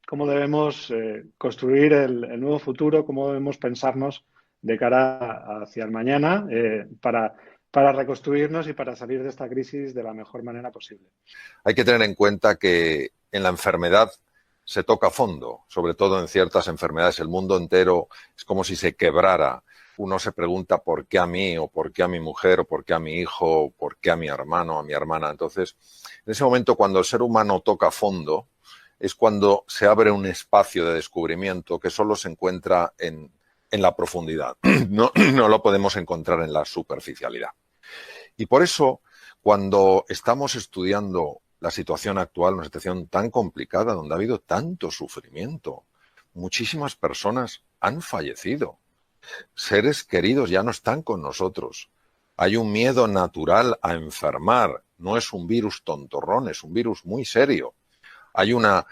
cómo debemos construir el nuevo futuro, cómo debemos pensarnos de cara hacia el mañana para reconstruirnos y para salir de esta crisis de la mejor manera posible. Hay que tener en cuenta que en la enfermedad se toca fondo, sobre todo en ciertas enfermedades. El mundo entero es como si se quebrara. Uno se pregunta por qué a mí, o por qué a mi mujer, o por qué a mi hijo, o por qué a mi hermano, a mi hermana. Entonces, en ese momento, cuando el ser humano toca fondo, es cuando se abre un espacio de descubrimiento que solo se encuentra en la profundidad. No lo podemos encontrar en la superficialidad. Y por eso, cuando estamos estudiando la situación actual, una situación tan complicada, donde ha habido tanto sufrimiento, muchísimas personas han fallecido, seres queridos ya no están con nosotros, hay un miedo natural a enfermar, no es un virus tontorrón, es un virus muy serio. Hay una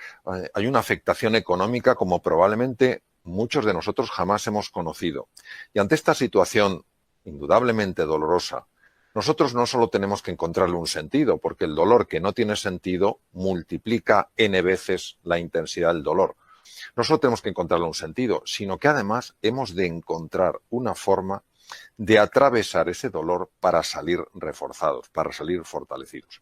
afectación económica como probablemente muchos de nosotros jamás hemos conocido. Y ante esta situación indudablemente dolorosa, nosotros no solo tenemos que encontrarle un sentido, porque el dolor que no tiene sentido multiplica n veces la intensidad del dolor. No solo tenemos que encontrarle un sentido, sino que además hemos de encontrar una forma de atravesar ese dolor para salir reforzados, para salir fortalecidos.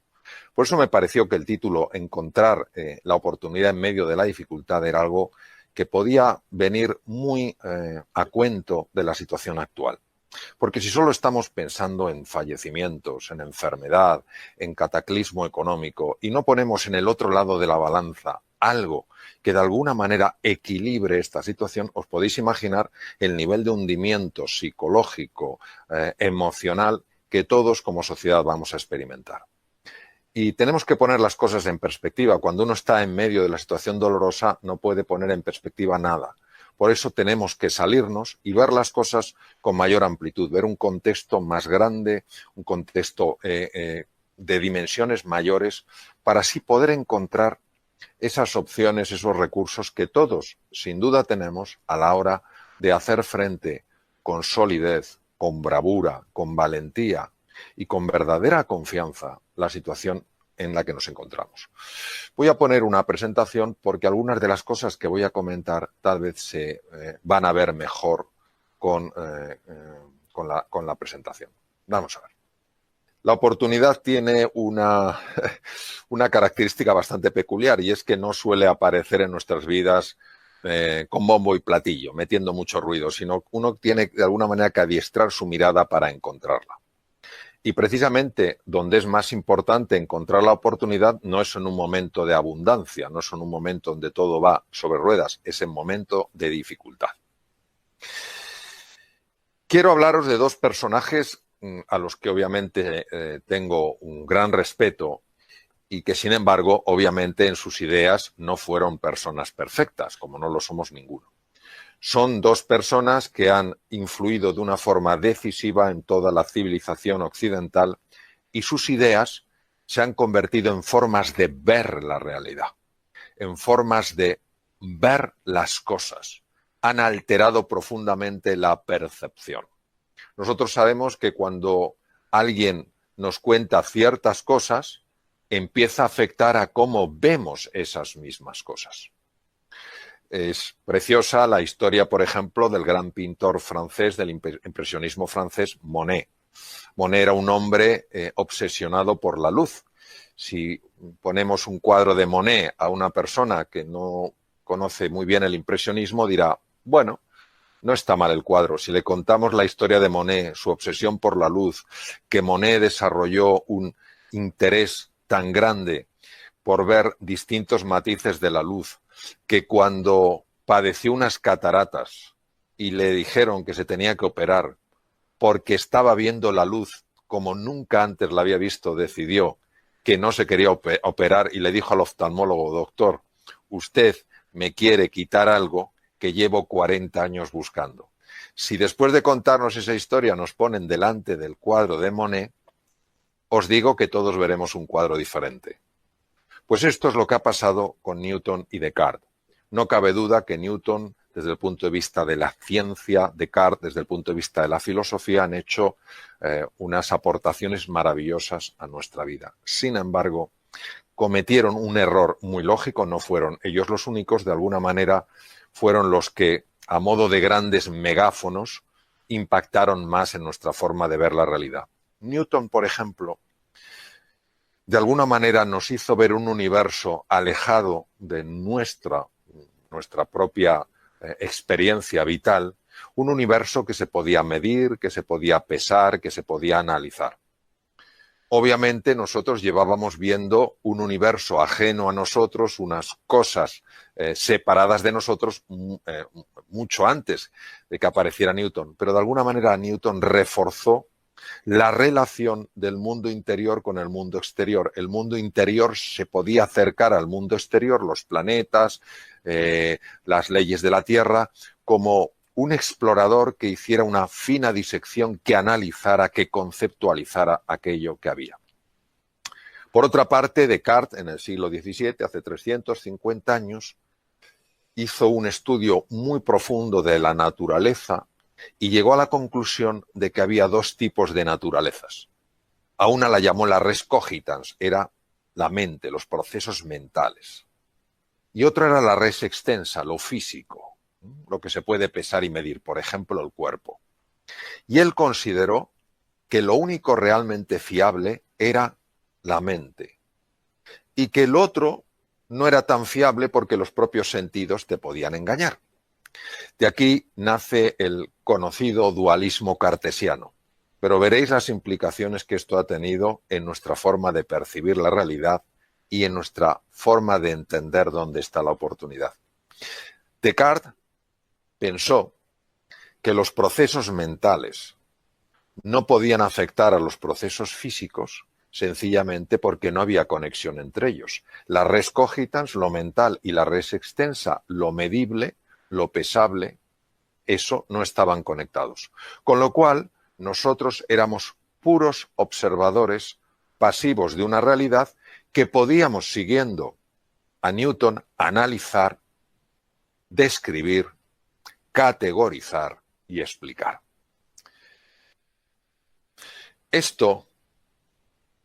Por eso me pareció que el título, Encontrar la oportunidad en medio de la dificultad, era algo que podía venir muy a cuento de la situación actual. Porque si solo estamos pensando en fallecimientos, en enfermedad, en cataclismo económico, y no ponemos en el otro lado de la balanza algo que de alguna manera equilibre esta situación, os podéis imaginar el nivel de hundimiento psicológico, emocional, que todos como sociedad vamos a experimentar. Y tenemos que poner las cosas en perspectiva. Cuando uno está en medio de la situación dolorosa, no puede poner en perspectiva nada. Por eso tenemos que salirnos y ver las cosas con mayor amplitud, ver un contexto más grande, un contexto de dimensiones mayores, para así poder encontrar esas opciones, esos recursos que todos, sin duda, tenemos a la hora de hacer frente con solidez, con bravura, con valentía y con verdadera confianza la situación en la que nos encontramos. Voy a poner una presentación porque algunas de las cosas que voy a comentar tal vez se van a ver mejor con la presentación. Vamos a ver. La oportunidad tiene una característica bastante peculiar, y es que no suele aparecer en nuestras vidas con bombo y platillo, metiendo mucho ruido, sino uno tiene de alguna manera que adiestrar su mirada para encontrarla. Y precisamente donde es más importante encontrar la oportunidad no es en un momento de abundancia, no es en un momento donde todo va sobre ruedas, es en momento de dificultad. Quiero hablaros de dos personajes a los que obviamente tengo un gran respeto y que sin embargo obviamente en sus ideas no fueron personas perfectas, como no lo somos ninguno. Son dos personas que han influido de una forma decisiva en toda la civilización occidental y sus ideas se han convertido en formas de ver la realidad, en formas de ver las cosas. Han alterado profundamente la percepción. Nosotros sabemos que cuando alguien nos cuenta ciertas cosas, empieza a afectar a cómo vemos esas mismas cosas. Es preciosa la historia, por ejemplo, del gran pintor francés, del impresionismo francés, Monet. Monet era un hombre obsesionado por la luz. Si ponemos un cuadro de Monet a una persona que no conoce muy bien el impresionismo, dirá, bueno, no está mal el cuadro. Si le contamos la historia de Monet, su obsesión por la luz, que Monet desarrolló un interés tan grande por ver distintos matices de la luz, que cuando padeció unas cataratas y le dijeron que se tenía que operar porque estaba viendo la luz como nunca antes la había visto, decidió que no se quería operar y le dijo al oftalmólogo, doctor, usted me quiere quitar algo que llevo 40 años buscando. Si después de contarnos esa historia nos ponen delante del cuadro de Monet, os digo que todos veremos un cuadro diferente. Pues esto es lo que ha pasado con Newton y Descartes. No cabe duda que Newton, desde el punto de vista de la ciencia, Descartes, desde el punto de vista de la filosofía, han hecho unas aportaciones maravillosas a nuestra vida. Sin embargo, cometieron un error muy lógico, no fueron ellos los únicos, de alguna manera fueron los que, a modo de grandes megáfonos, impactaron más en nuestra forma de ver la realidad. Newton, por ejemplo, de alguna manera nos hizo ver un universo alejado de nuestra propia experiencia vital, un universo que se podía medir, que se podía pesar, que se podía analizar. Obviamente nosotros llevábamos viendo un universo ajeno a nosotros, unas cosas separadas de nosotros mucho antes de que apareciera Newton, pero de alguna manera Newton reforzó la relación del mundo interior con el mundo exterior. El mundo interior se podía acercar al mundo exterior, los planetas, las leyes de la Tierra, como un explorador que hiciera una fina disección, que analizara, que conceptualizara aquello que había. Por otra parte, Descartes, en el siglo XVII, hace 350 años, hizo un estudio muy profundo de la naturaleza y llegó a la conclusión de que había dos tipos de naturalezas. A una la llamó la res cogitans, era la mente, los procesos mentales. Y otra era la res extensa, lo físico, lo que se puede pesar y medir, por ejemplo, el cuerpo. Y él consideró que lo único realmente fiable era la mente y que el otro no era tan fiable porque los propios sentidos te podían engañar. De aquí nace el conocido dualismo cartesiano, pero veréis las implicaciones que esto ha tenido en nuestra forma de percibir la realidad y en nuestra forma de entender dónde está la oportunidad. Descartes pensó que los procesos mentales no podían afectar a los procesos físicos sencillamente porque no había conexión entre ellos. La res cogitans, lo mental, y la res extensa, lo medible, lo pesable, eso no estaban conectados. Con lo cual, nosotros éramos puros observadores pasivos de una realidad que podíamos, siguiendo a Newton, analizar, describir, categorizar y explicar. Esto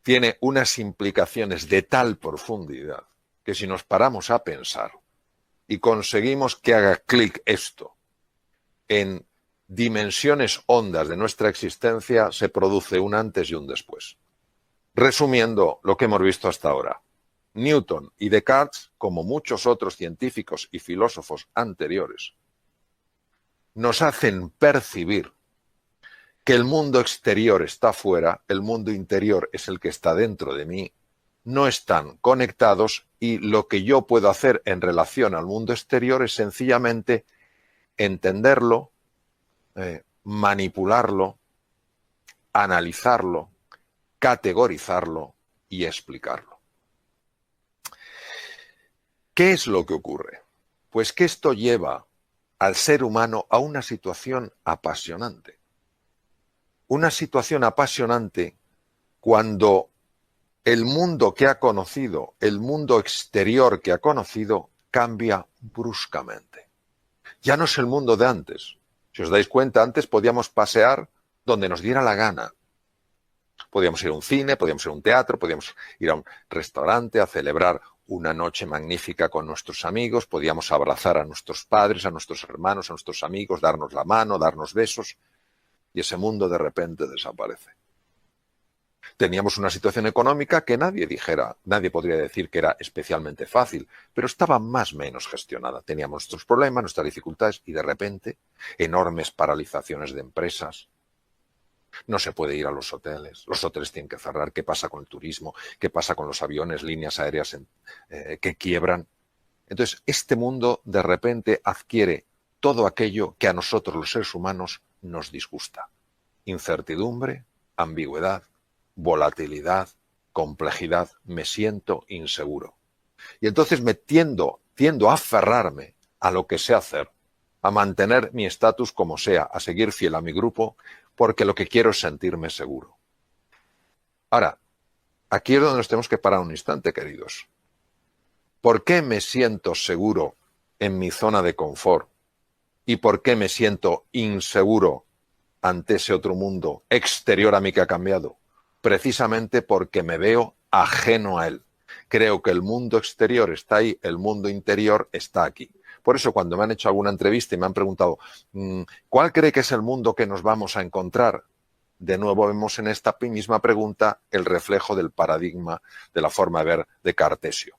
tiene unas implicaciones de tal profundidad que si nos paramos a pensar y conseguimos que haga clic esto en dimensiones hondas de nuestra existencia, se produce un antes y un después. Resumiendo lo que hemos visto hasta ahora, Newton y Descartes, como muchos otros científicos y filósofos anteriores, nos hacen percibir que el mundo exterior está fuera, el mundo interior es el que está dentro de mí, no están conectados y lo que yo puedo hacer en relación al mundo exterior es sencillamente entenderlo, manipularlo, analizarlo, categorizarlo y explicarlo. ¿Qué es lo que ocurre? Pues que esto lleva al ser humano a una situación apasionante. Una situación apasionante cuando el mundo que ha conocido, el mundo exterior que ha conocido, cambia bruscamente. Ya no es el mundo de antes. Si os dais cuenta, antes podíamos pasear donde nos diera la gana. Podíamos ir a un cine, podíamos ir a un teatro, podíamos ir a un restaurante a celebrar una noche magnífica con nuestros amigos, podíamos abrazar a nuestros padres, a nuestros hermanos, a nuestros amigos, darnos la mano, darnos besos. Y ese mundo de repente desaparece. Teníamos una situación económica que nadie podría decir que era especialmente fácil, pero estaba más o menos gestionada. Teníamos nuestros problemas, nuestras dificultades y de repente enormes paralizaciones de empresas. No se puede ir a los hoteles tienen que cerrar. ¿Qué pasa con el turismo? ¿Qué pasa con los aviones, líneas aéreas que quiebran? Entonces, este mundo de repente adquiere todo aquello que a nosotros los seres humanos nos disgusta. Incertidumbre, ambigüedad, volatilidad, complejidad. Me siento inseguro. Y entonces tiendo a aferrarme a lo que sé hacer, a mantener mi estatus como sea, a seguir fiel a mi grupo, porque lo que quiero es sentirme seguro. Ahora, aquí es donde nos tenemos que parar un instante, queridos. ¿Por qué me siento seguro en mi zona de confort? ¿Y por qué me siento inseguro ante ese otro mundo exterior a mí que ha cambiado? Precisamente porque me veo ajeno a él. Creo que el mundo exterior está ahí, el mundo interior está aquí. Por eso cuando me han hecho alguna entrevista y me han preguntado ¿cuál cree que es el mundo que nos vamos a encontrar? De nuevo vemos en esta misma pregunta el reflejo del paradigma de la forma de ver de Cartesio.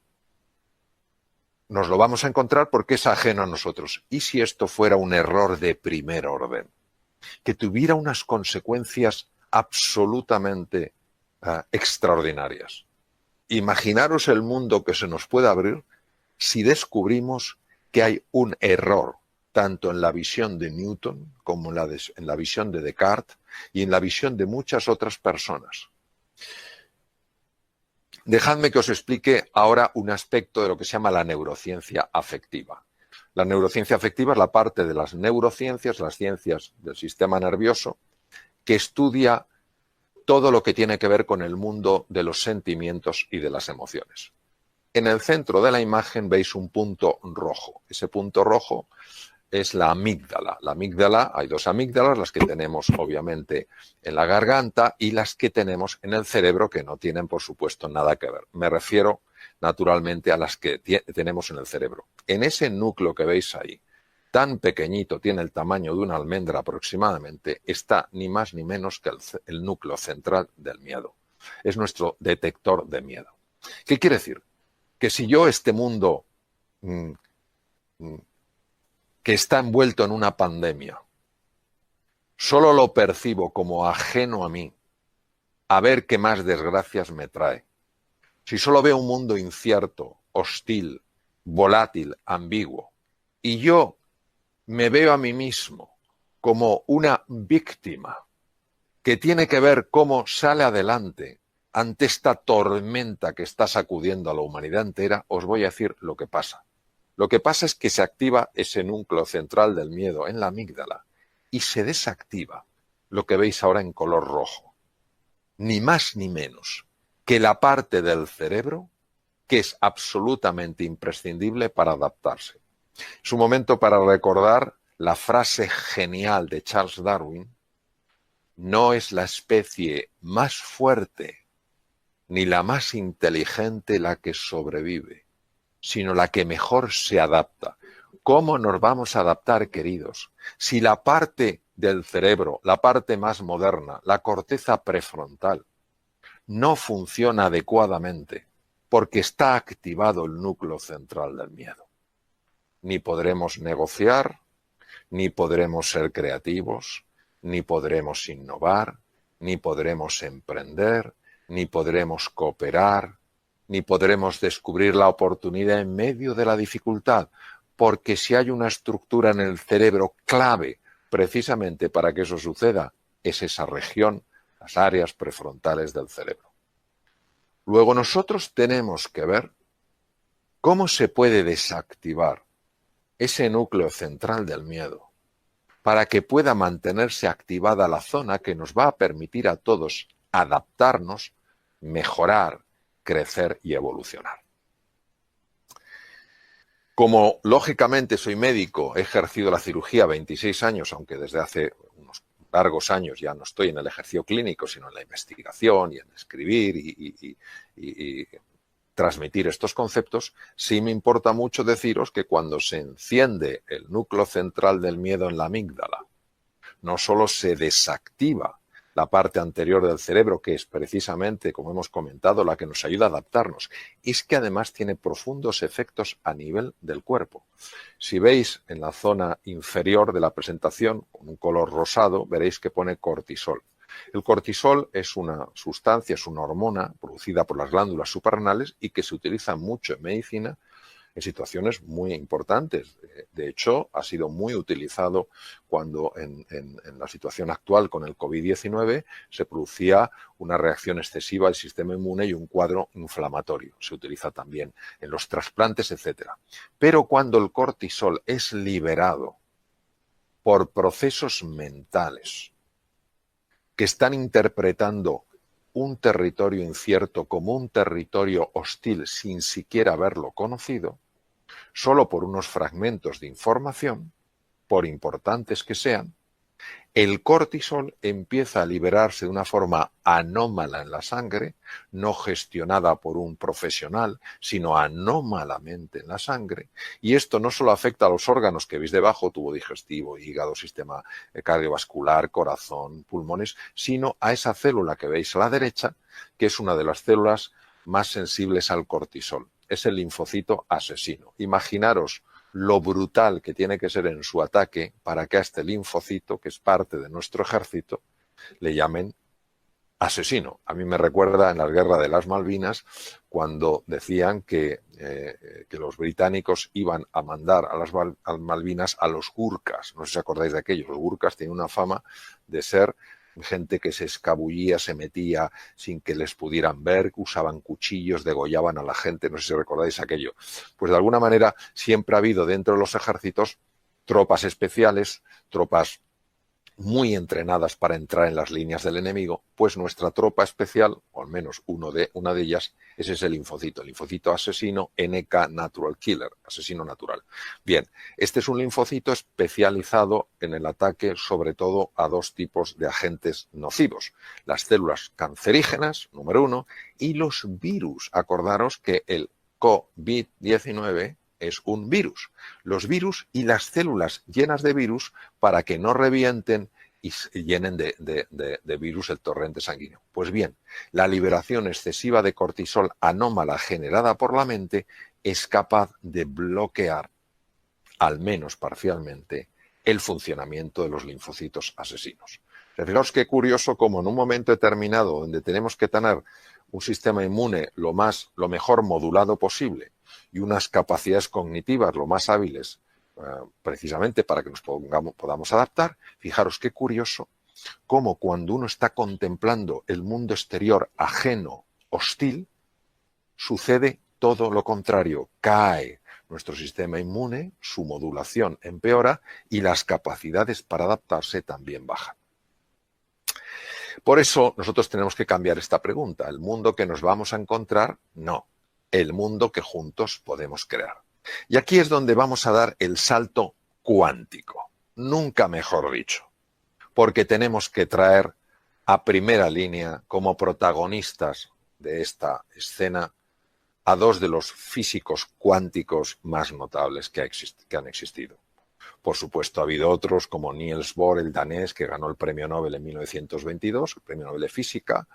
Nos lo vamos a encontrar porque es ajeno a nosotros. ¿Y si esto fuera un error de primer orden? Que tuviera unas consecuencias absolutamente extraordinarias. Imaginaros el mundo que se nos puede abrir si descubrimos que hay un error, tanto en la visión de Newton como en la visión de Descartes y en la visión de muchas otras personas. Dejadme que os explique ahora un aspecto de lo que se llama la neurociencia afectiva. La neurociencia afectiva es la parte de las neurociencias, las ciencias del sistema nervioso, que estudia todo lo que tiene que ver con el mundo de los sentimientos y de las emociones. En el centro de la imagen veis un punto rojo. Ese punto rojo es la amígdala. La amígdala, hay dos amígdalas, las que tenemos obviamente en la garganta y las que tenemos en el cerebro, que no tienen por supuesto nada que ver. Me refiero naturalmente a las que tenemos en el cerebro. En ese núcleo que veis ahí, tan pequeñito, tiene el tamaño de una almendra aproximadamente, está ni más ni menos que el núcleo central del miedo. Es nuestro detector de miedo. ¿Qué quiere decir? Que si yo este mundo que está envuelto en una pandemia, solo lo percibo como ajeno a mí, a ver qué más desgracias me trae. Si solo veo un mundo incierto, hostil, volátil, ambiguo, y yo me veo a mí mismo como una víctima que tiene que ver cómo sale adelante ante esta tormenta que está sacudiendo a la humanidad entera, os voy a decir lo que pasa. Lo que pasa es que se activa ese núcleo central del miedo en la amígdala y se desactiva lo que veis ahora en color rojo. Ni más ni menos que la parte del cerebro que es absolutamente imprescindible para adaptarse. Es un momento para recordar la frase genial de Charles Darwin: no es la especie más fuerte ni la más inteligente la que sobrevive, sino la que mejor se adapta. ¿Cómo nos vamos a adaptar, queridos? Si la parte del cerebro, la parte más moderna, la corteza prefrontal, no funciona adecuadamente porque está activado el núcleo central del miedo. Ni podremos negociar, ni podremos ser creativos, ni podremos innovar, ni podremos emprender, ni podremos cooperar, ni podremos descubrir la oportunidad en medio de la dificultad, porque si hay una estructura en el cerebro clave precisamente para que eso suceda, es esa región, las áreas prefrontales del cerebro. Luego nosotros tenemos que ver cómo se puede desactivar ese núcleo central del miedo para que pueda mantenerse activada la zona que nos va a permitir a todos adaptarnos, mejorar, crecer y evolucionar. Como lógicamente soy médico, he ejercido la cirugía 26 años, aunque desde hace unos largos años ya no estoy en el ejercicio clínico, sino en la investigación y en escribir y transmitir estos conceptos, sí me importa mucho deciros que cuando se enciende el núcleo central del miedo en la amígdala, no solo se desactiva la parte anterior del cerebro, que es precisamente, como hemos comentado, la que nos ayuda a adaptarnos, es que además tiene profundos efectos a nivel del cuerpo. Si veis en la zona inferior de la presentación, con un color rosado, veréis que pone cortisol. El cortisol es una sustancia, es una hormona producida por las glándulas suprarrenales y que se utiliza mucho en medicina en situaciones muy importantes. De hecho, ha sido muy utilizado cuando en la situación actual con el COVID-19 se producía una reacción excesiva del sistema inmune y un cuadro inflamatorio. Se utiliza también en los trasplantes, etc. Pero cuando el cortisol es liberado por procesos mentales que están interpretando un territorio incierto como un territorio hostil sin siquiera haberlo conocido, solo por unos fragmentos de información, por importantes que sean, El cortisol empieza a liberarse de una forma anómala en la sangre, no gestionada por un profesional, sino anómalamente en la sangre. Y esto no solo afecta a los órganos que veis debajo, tubo digestivo, hígado, sistema cardiovascular, corazón, pulmones, sino a esa célula que veis a la derecha, que es una de las células más sensibles al cortisol. Es el linfocito asesino. Imaginaros lo brutal que tiene que ser en su ataque para que a este linfocito, que es parte de nuestro ejército, le llamen asesino. A mí me recuerda en la guerra de las Malvinas, cuando decían que los británicos iban a mandar a las Malvinas a los gurkas. No sé si acordáis de aquello. Los gurkas tienen una fama de ser gente que se escabullía, se metía sin que les pudieran ver, usaban cuchillos, degollaban a la gente, no sé si recordáis aquello. Pues de alguna manera siempre ha habido dentro de los ejércitos tropas especiales, tropas muy entrenadas para entrar en las líneas del enemigo, pues nuestra tropa especial, o al menos una de ellas, es ese linfocito asesino, NK Natural Killer, asesino natural. Bien, este es un linfocito especializado en el ataque sobre todo a dos tipos de agentes nocivos, las células cancerígenas, número 1, y los virus. Acordaros que el COVID-19 es un virus. Los virus y las células llenas de virus para que no revienten y llenen de virus el torrente sanguíneo. Pues bien, la liberación excesiva de cortisol anómala generada por la mente es capaz de bloquear, al menos parcialmente, el funcionamiento de los linfocitos asesinos. Fijaos qué curioso como en un momento determinado donde tenemos que tener un sistema inmune lo mejor modulado posible y unas capacidades cognitivas lo más hábiles, precisamente para que nos podamos adaptar, fijaros qué curioso cómo cuando uno está contemplando el mundo exterior ajeno, hostil, sucede todo lo contrario, cae nuestro sistema inmune, su modulación empeora y las capacidades para adaptarse también bajan. Por eso nosotros tenemos que cambiar esta pregunta. ¿El mundo que nos vamos a encontrar? No. El mundo que juntos podemos crear. Y aquí es donde vamos a dar el salto cuántico. Nunca mejor dicho. Porque tenemos que traer a primera línea como protagonistas de esta escena a dos de los físicos cuánticos más notables que han existido. Por supuesto, ha habido otros como Niels Bohr, el danés, que ganó el premio Nobel en 1922, el premio Nobel de Física,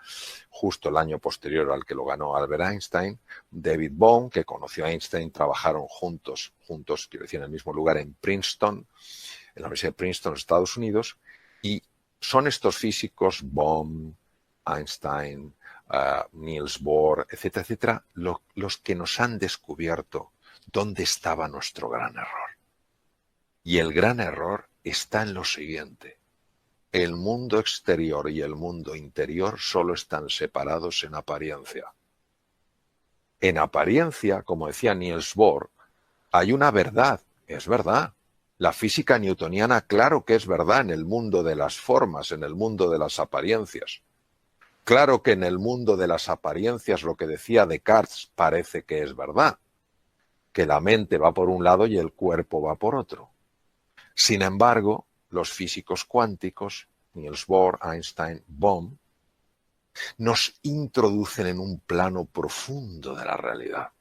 justo el año posterior al que lo ganó Albert Einstein. David Bohm, que conoció a Einstein, trabajaron juntos, quiero decir, en el mismo lugar en Princeton, en la Universidad de Princeton, Estados Unidos, y son estos físicos, Bohm, Einstein, Niels Bohr, etcétera, etcétera, los que nos han descubierto dónde estaba nuestro gran error. Y el gran error está en lo siguiente. El mundo exterior y el mundo interior solo están separados en apariencia. En apariencia, como decía Niels Bohr, hay una verdad, es verdad. La física newtoniana, claro que es verdad en el mundo de las formas, en el mundo de las apariencias. Claro que en el mundo de las apariencias lo que decía Descartes parece que es verdad, que la mente va por un lado y el cuerpo va por otro. Sin embargo, los físicos cuánticos, Niels Bohr, Einstein, Bohm, nos introducen en un plano profundo de la realidad.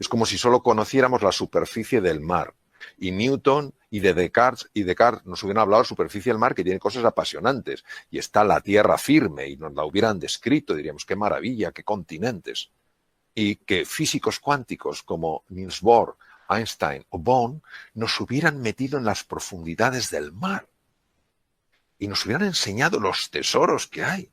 Es como si solo conociéramos la superficie del mar. Y Newton y Descartes nos hubieran hablado de la superficie del mar, que tiene cosas apasionantes. Y está la tierra firme y nos la hubieran descrito, diríamos, qué maravilla, qué continentes. Y que físicos cuánticos como Niels Bohr, Einstein o Bohm nos hubieran metido en las profundidades del mar y nos hubieran enseñado los tesoros que hay.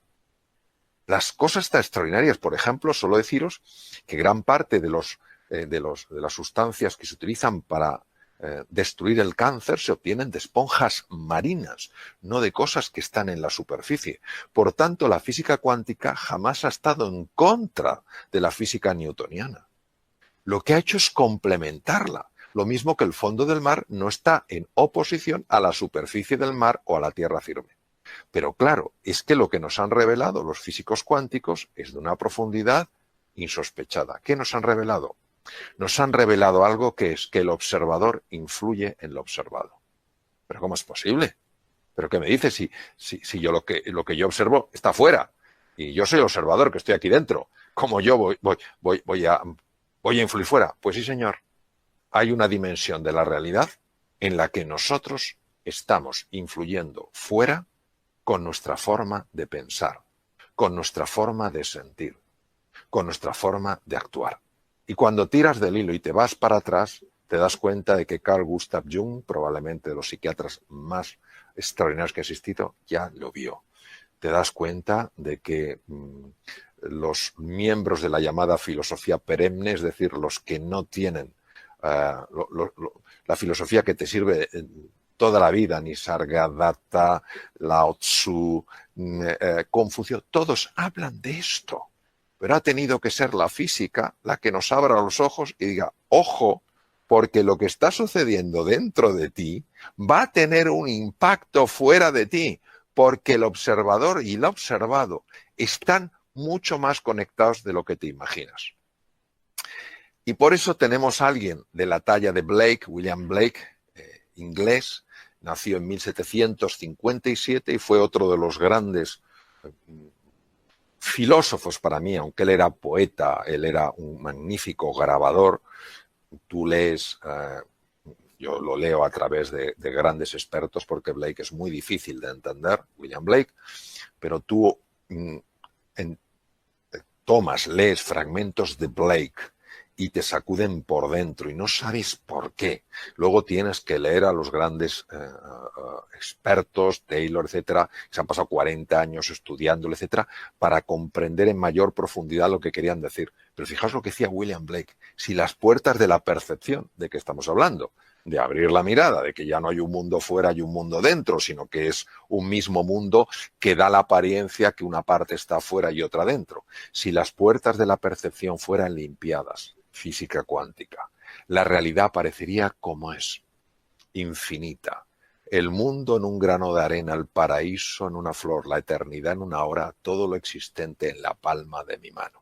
Las cosas tan extraordinarias, por ejemplo, solo deciros que gran parte de las sustancias que se utilizan para destruir el cáncer se obtienen de esponjas marinas, no de cosas que están en la superficie. Por tanto, la física cuántica jamás ha estado en contra de la física newtoniana. Lo que ha hecho es complementarla. Lo mismo que el fondo del mar no está en oposición a la superficie del mar o a la tierra firme. Pero claro, es que lo que nos han revelado los físicos cuánticos es de una profundidad insospechada. ¿Qué nos han revelado? Nos han revelado algo que es que el observador influye en lo observado. ¿Pero cómo es posible? ¿Pero qué me dices si yo lo que yo observo está fuera? Y yo soy el observador que estoy aquí dentro. ¿Cómo yo voy a influir fuera? Pues sí, señor. Hay una dimensión de la realidad en la que nosotros estamos influyendo fuera con nuestra forma de pensar, con nuestra forma de sentir, con nuestra forma de actuar. Y cuando tiras del hilo y te vas para atrás, te das cuenta de que Carl Gustav Jung, probablemente de los psiquiatras más extraordinarios que ha existido, ya lo vio. Te das cuenta de que los miembros de la llamada filosofía perenne, es decir, los que no tienen la filosofía que te sirve toda la vida, Nisargadatta, Lao Tzu, Confucio, todos hablan de esto. Pero ha tenido que ser la física la que nos abra los ojos y diga, ojo, porque lo que está sucediendo dentro de ti va a tener un impacto fuera de ti, porque el observador y el observado están mucho más conectados de lo que te imaginas. Y por eso tenemos a alguien de la talla de Blake, William Blake, inglés, nació en 1757 y fue otro de los grandes filósofos para mí, aunque él era poeta, él era un magnífico grabador. Tú lees, yo lo leo a través de grandes expertos porque Blake es muy difícil de entender, William Blake, pero tú lees fragmentos de Blake y te sacuden por dentro y no sabes por qué. Luego tienes que leer a los grandes expertos, Taylor, etcétera, que se han pasado 40 años estudiándolo, etcétera, para comprender en mayor profundidad lo que querían decir. Pero fijaos lo que decía William Blake, si las puertas de la percepción, ¿de qué estamos hablando? De abrir la mirada, de que ya no hay un mundo fuera y un mundo dentro, sino que es un mismo mundo que da la apariencia que una parte está fuera y otra dentro. Si las puertas de la percepción fueran limpiadas, física cuántica, la realidad parecería como es, infinita. El mundo en un grano de arena, el paraíso en una flor, la eternidad en una hora, todo lo existente en la palma de mi mano.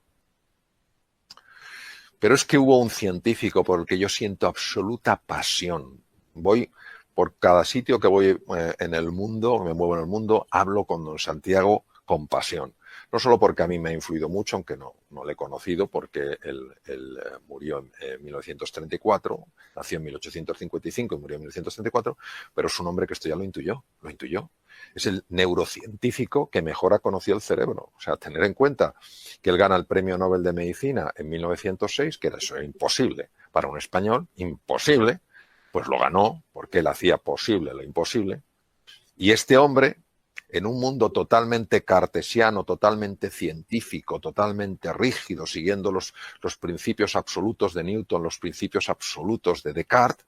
Pero es que hubo un científico por el que yo siento absoluta pasión. Voy por cada sitio que voy en el mundo, me muevo en el mundo, hablo con don Santiago con pasión. No solo porque a mí me ha influido mucho, aunque no le he conocido, porque él murió en 1934, nació en 1855 y murió en 1934, pero es un hombre que esto ya lo intuyó. Es el neurocientífico que mejor ha conocido el cerebro. O sea, tener en cuenta que él gana el Premio Nobel de Medicina en 1906, que era eso imposible para un español, imposible, pues lo ganó porque él hacía posible lo imposible. Y este hombre, en un mundo totalmente cartesiano, totalmente científico, totalmente rígido, siguiendo los principios absolutos de Newton, los principios absolutos de Descartes,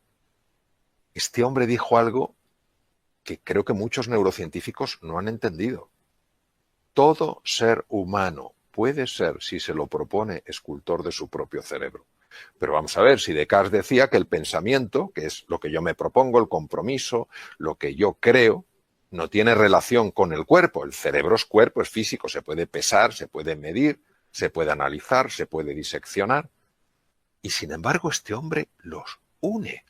este hombre dijo algo que creo que muchos neurocientíficos no han entendido. Todo ser humano puede ser, si se lo propone, escultor de su propio cerebro. Pero vamos a ver, si Descartes decía que el pensamiento, que es lo que yo me propongo, el compromiso, lo que yo creo, no tiene relación con el cuerpo. El cerebro es cuerpo, es físico, se puede pesar, se puede medir, se puede analizar, se puede diseccionar. Y sin embargo, este hombre los une.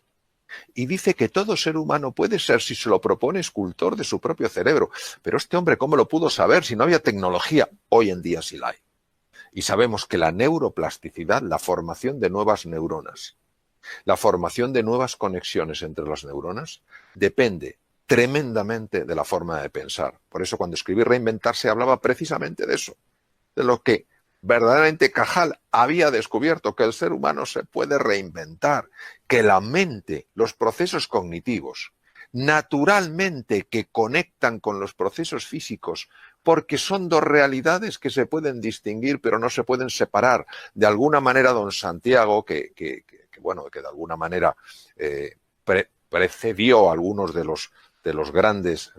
Y dice que todo ser humano puede ser, si se lo propone, escultor de su propio cerebro. Pero este hombre, ¿cómo lo pudo saber si no había tecnología? Hoy en día sí la hay. Y sabemos que la neuroplasticidad, la formación de nuevas neuronas, la formación de nuevas conexiones entre las neuronas, depende tremendamente de la forma de pensar. Por eso cuando escribí Reinventarse hablaba precisamente de eso, de lo que verdaderamente Cajal había descubierto, que el ser humano se puede reinventar, que la mente, los procesos cognitivos, naturalmente que conectan con los procesos físicos, porque son dos realidades que se pueden distinguir, pero no se pueden separar. De alguna manera, don Santiago, que de alguna manera precedió a algunos de los grandes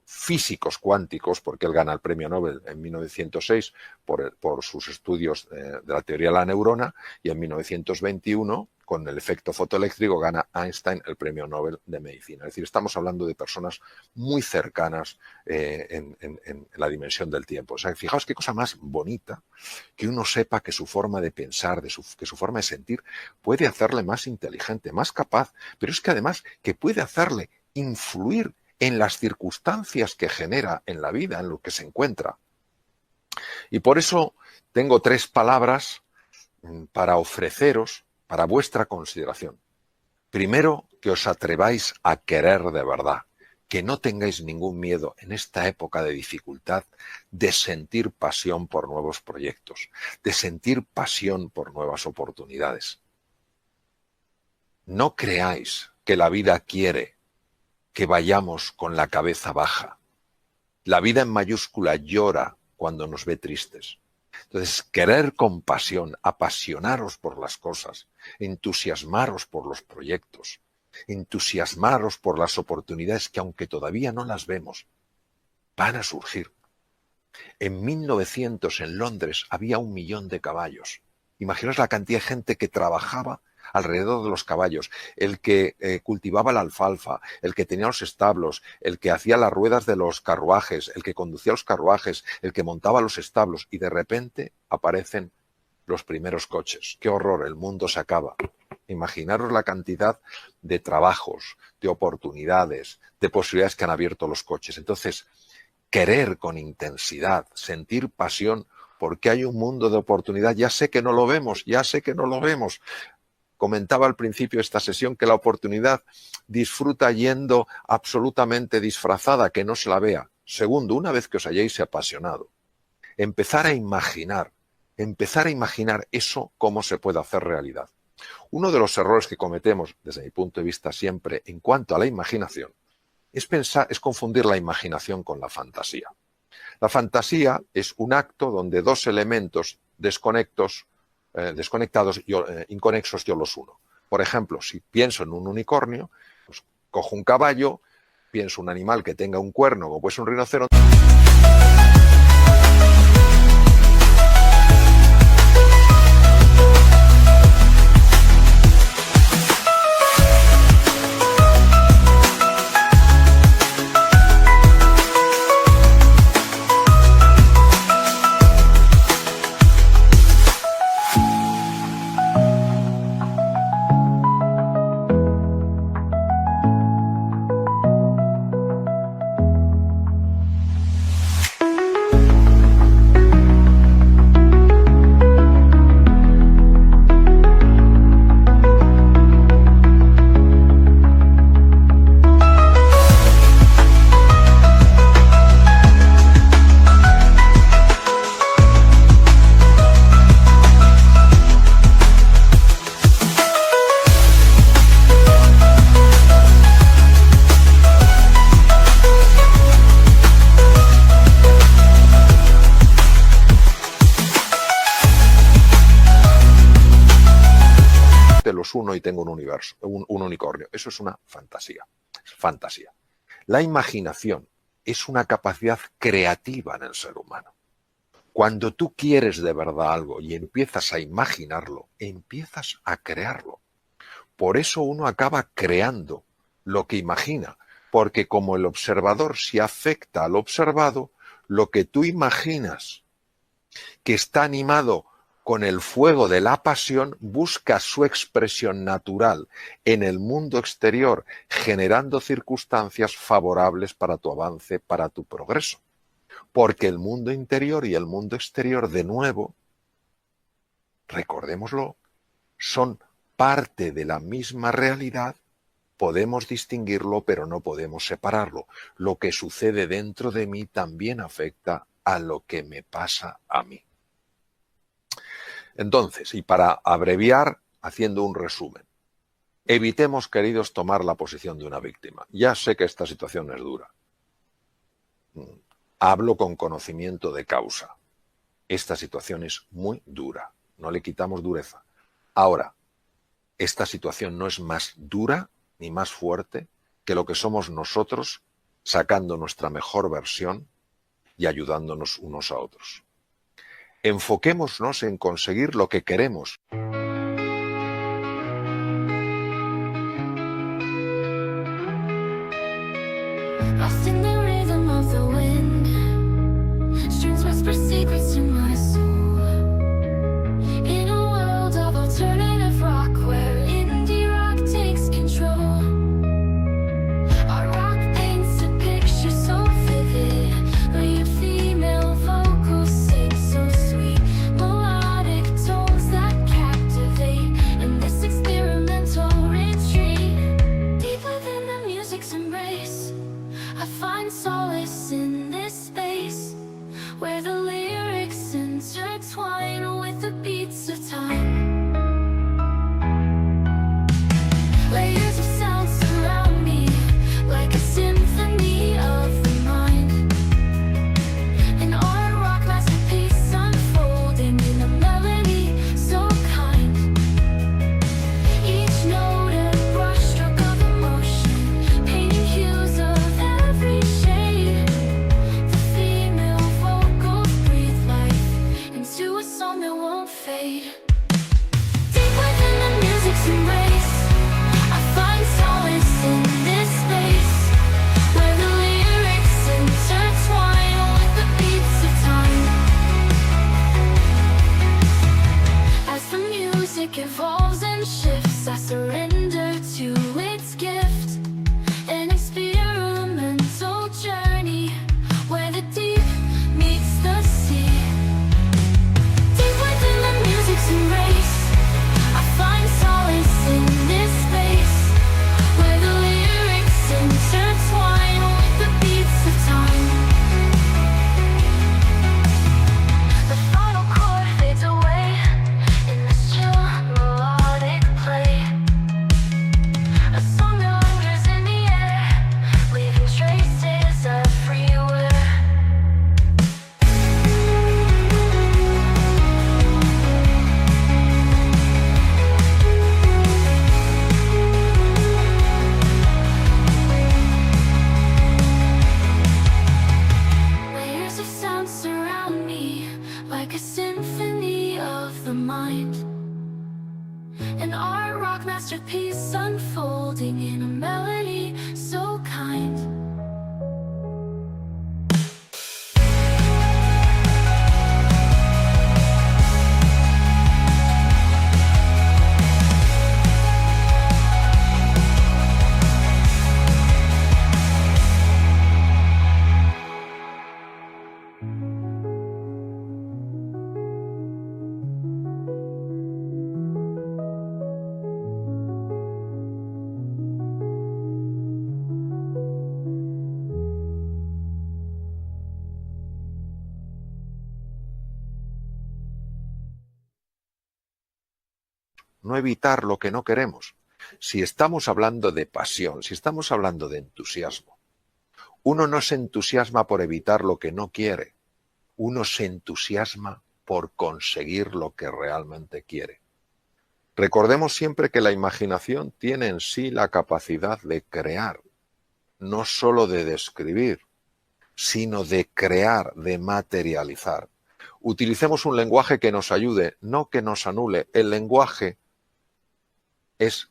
físicos cuánticos, porque él gana el premio Nobel en 1906 por sus estudios de la teoría de la neurona, y en 1921, con el efecto fotoeléctrico, gana Einstein el premio Nobel de medicina. Es decir, estamos hablando de personas muy cercanas en la dimensión del tiempo. O sea, fijaos qué cosa más bonita que uno sepa que su forma de pensar, que su forma de sentir puede hacerle más inteligente, más capaz, pero es que además que puede hacerle influir en las circunstancias que genera en la vida, en lo que se encuentra. Y por eso tengo 3 palabras para ofreceros para vuestra consideración. Primero, que os atreváis a querer de verdad, que no tengáis ningún miedo en esta época de dificultad de sentir pasión por nuevos proyectos, de sentir pasión por nuevas oportunidades. No creáis que la vida quiere que vayamos con la cabeza baja. La vida en mayúscula llora cuando nos ve tristes. Entonces, querer con pasión, apasionaros por las cosas, entusiasmaros por los proyectos, entusiasmaros por las oportunidades que, aunque todavía no las vemos, van a surgir. En 1900 en Londres había 1 millón de caballos. Imaginaos la cantidad de gente que trabajaba alrededor de los caballos, el que cultivaba la alfalfa, el que tenía los establos, el que hacía las ruedas de los carruajes, el que conducía los carruajes, el que montaba los establos, y de repente aparecen los primeros coches. ¡Qué horror! El mundo se acaba. Imaginaros la cantidad de trabajos, de oportunidades, de posibilidades que han abierto los coches. Entonces, querer con intensidad, sentir pasión, porque hay un mundo de oportunidad. Ya sé que no lo vemos, ya sé que no lo vemos. Comentaba al principio de esta sesión que la oportunidad disfruta yendo absolutamente disfrazada, que no se la vea. Segundo, una vez que os hayáis apasionado, empezar a imaginar eso cómo se puede hacer realidad. Uno de los errores que cometemos, desde mi punto de vista siempre, en cuanto a la imaginación, es confundir la imaginación con la fantasía. La fantasía es un acto donde 2 elementos desconectados y inconexos yo los uno. Por ejemplo, si pienso en un unicornio, pues cojo un caballo, pienso un animal que tenga un cuerno, como pues un rinoceronte. Uno y tengo un universo, un unicornio. Eso es una fantasía. Es fantasía. La imaginación es una capacidad creativa en el ser humano. Cuando tú quieres de verdad algo y empiezas a imaginarlo, empiezas a crearlo. Por eso uno acaba creando lo que imagina, porque como el observador se afecta al observado, lo que tú imaginas que está animado con el fuego de la pasión, busca su expresión natural en el mundo exterior, generando circunstancias favorables para tu avance, para tu progreso. Porque el mundo interior y el mundo exterior, de nuevo, recordémoslo, son parte de la misma realidad. Podemos distinguirlo, pero no podemos separarlo. Lo que sucede dentro de mí también afecta a lo que me pasa a mí. Entonces, y para abreviar, haciendo un resumen, evitemos, queridos, tomar la posición de una víctima. Ya sé que esta situación es dura. Hablo con conocimiento de causa. Esta situación es muy dura. No le quitamos dureza. Ahora, esta situación no es más dura ni más fuerte que lo que somos nosotros, sacando nuestra mejor versión y ayudándonos unos a otros. Enfoquémonos en conseguir lo que queremos. Indie rock takes control. Our rock paints unfolding in a melody so kind. No evitar lo que no queremos. Si estamos hablando de pasión, si estamos hablando de entusiasmo, uno no se entusiasma por evitar lo que no quiere, uno se entusiasma por conseguir lo que realmente quiere. Recordemos siempre que la imaginación tiene en sí la capacidad de crear, no solo de describir, sino de crear, de materializar. Utilicemos un lenguaje que nos ayude, no que nos anule. El lenguaje es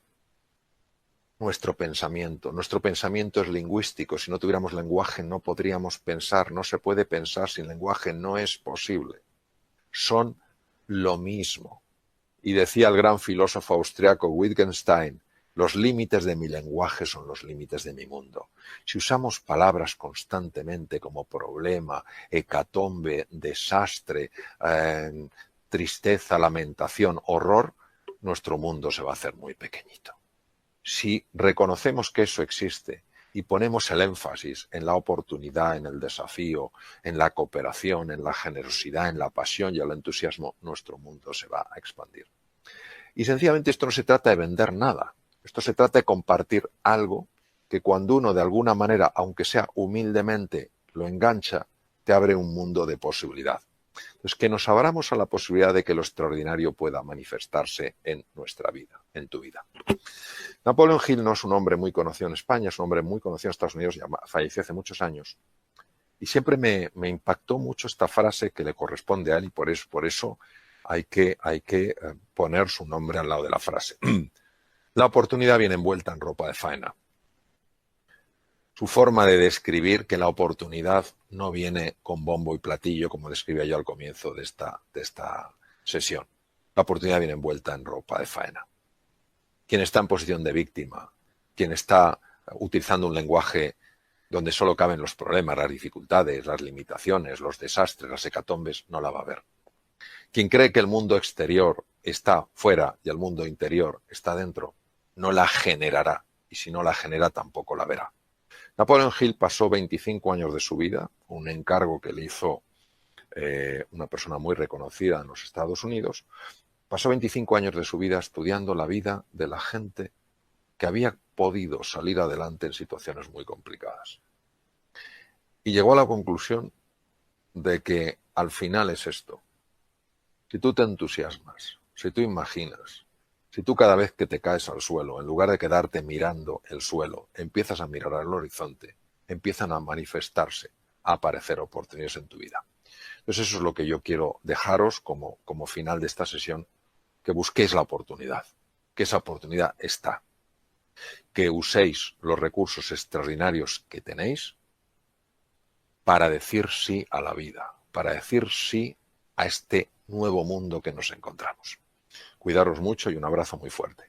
nuestro pensamiento. Nuestro pensamiento es lingüístico. Si no tuviéramos lenguaje no podríamos pensar. No se puede pensar sin lenguaje. No es posible. Son lo mismo. Y decía el gran filósofo austriaco Wittgenstein, los límites de mi lenguaje son los límites de mi mundo. Si usamos palabras constantemente como problema, hecatombe, desastre, tristeza, lamentación, horror, nuestro mundo se va a hacer muy pequeñito. Si reconocemos que eso existe y ponemos el énfasis en la oportunidad, en el desafío, en la cooperación, en la generosidad, en la pasión y el entusiasmo, nuestro mundo se va a expandir. Y sencillamente esto no se trata de vender nada. Esto se trata de compartir algo que cuando uno de alguna manera, aunque sea humildemente, lo engancha, te abre un mundo de posibilidad. Entonces, que nos abramos a la posibilidad de que lo extraordinario pueda manifestarse en nuestra vida, en tu vida. Napoleon Hill no es un hombre muy conocido en España, es un hombre muy conocido en Estados Unidos, ya falleció hace muchos años. Y siempre me impactó mucho esta frase que le corresponde a él y por eso hay que poner su nombre al lado de la frase. La oportunidad viene envuelta en ropa de faena. Su forma de describir que la oportunidad no viene con bombo y platillo, como describía yo al comienzo de esta sesión. La oportunidad viene envuelta en ropa de faena. Quien está en posición de víctima, quien está utilizando un lenguaje donde solo caben los problemas, las dificultades, las limitaciones, los desastres, las hecatombes, no la va a ver. Quien cree que el mundo exterior está fuera y el mundo interior está dentro, no la generará, y si no la genera tampoco la verá. Napoleon Hill pasó 25 años de su vida, un encargo que le hizo una persona muy reconocida en los Estados Unidos, pasó 25 años de su vida estudiando la vida de la gente que había podido salir adelante en situaciones muy complicadas. Y llegó a la conclusión de que al final es esto. Si tú te entusiasmas, si tú imaginas, si tú cada vez que te caes al suelo, en lugar de quedarte mirando el suelo, empiezas a mirar al horizonte, empiezan a manifestarse, a aparecer oportunidades en tu vida. Entonces eso es lo que yo quiero dejaros como final de esta sesión, que busquéis la oportunidad, que esa oportunidad está, que uséis los recursos extraordinarios que tenéis para decir sí a la vida, para decir sí a este nuevo mundo que nos encontramos. Cuidaros mucho y un abrazo muy fuerte.